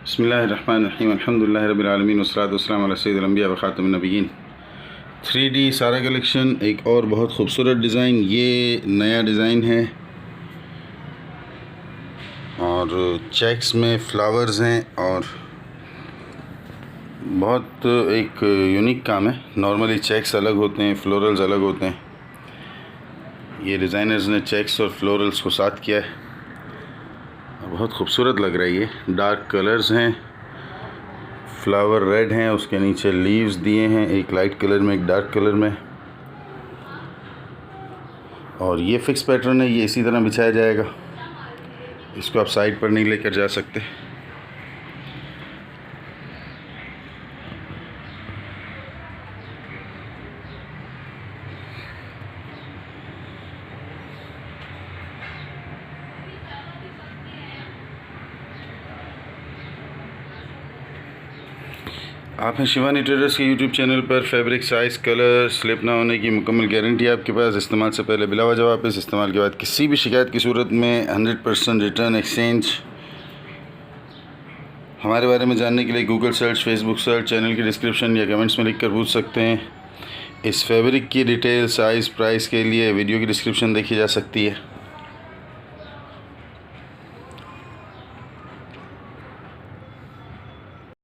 बिस्मिल्लाहिर्रहमानिर्रहीम अल्हम्दुलिल्लाहि रब्बिल आलमीन वस्सलातु वस्सलामु अला सय्यिदिल अंबिया व खातमिन नबिय्यीन। 3D सारा कलेक्शन, एक और बहुत खूबसूरत डिज़ाइन। ये नया डिज़ाइन है और चेक्स में फ्लावर्स हैं और बहुत एक यूनिक काम है। नॉर्मली चेक्स अलग होते हैं, फ्लोरल्स अलग होते हैं। ये डिज़ाइनर्स ने चेक्स और फ्लोरल्स को साथ किया है, बहुत खूबसूरत लग रहा है। ये डार्क कलर्स हैं, फ्लावर रेड हैं, उसके नीचे लीव्स दिए हैं, एक लाइट कलर में एक डार्क कलर में। और ये फिक्स पैटर्न है, ये इसी तरह बिछाया जाएगा। इसको आप साइड पर नहीं लेकर जा सकते। आप हैं शिवानी ट्रेडर्स के यूट्यूब चैनल पर। फैब्रिक, साइज़, कलर, स्लिप ना होने की मुकम्मल गारंटी है आपके पास। इस्तेमाल से पहले बिला वजह वापस, इस्तेमाल के बाद किसी भी शिकायत की सूरत में 100% रिटर्न एक्सचेंज। हमारे बारे में जानने के लिए Google search, Facebook search, channel की डिस्क्रिप्शन या कमेंट्स में लिख कर पूछ सकते हैं। इस फैब्रिक की डिटेल, साइज़, प्राइस के लिए वीडियो की डिस्क्रिप्शन देखी जा सकती है।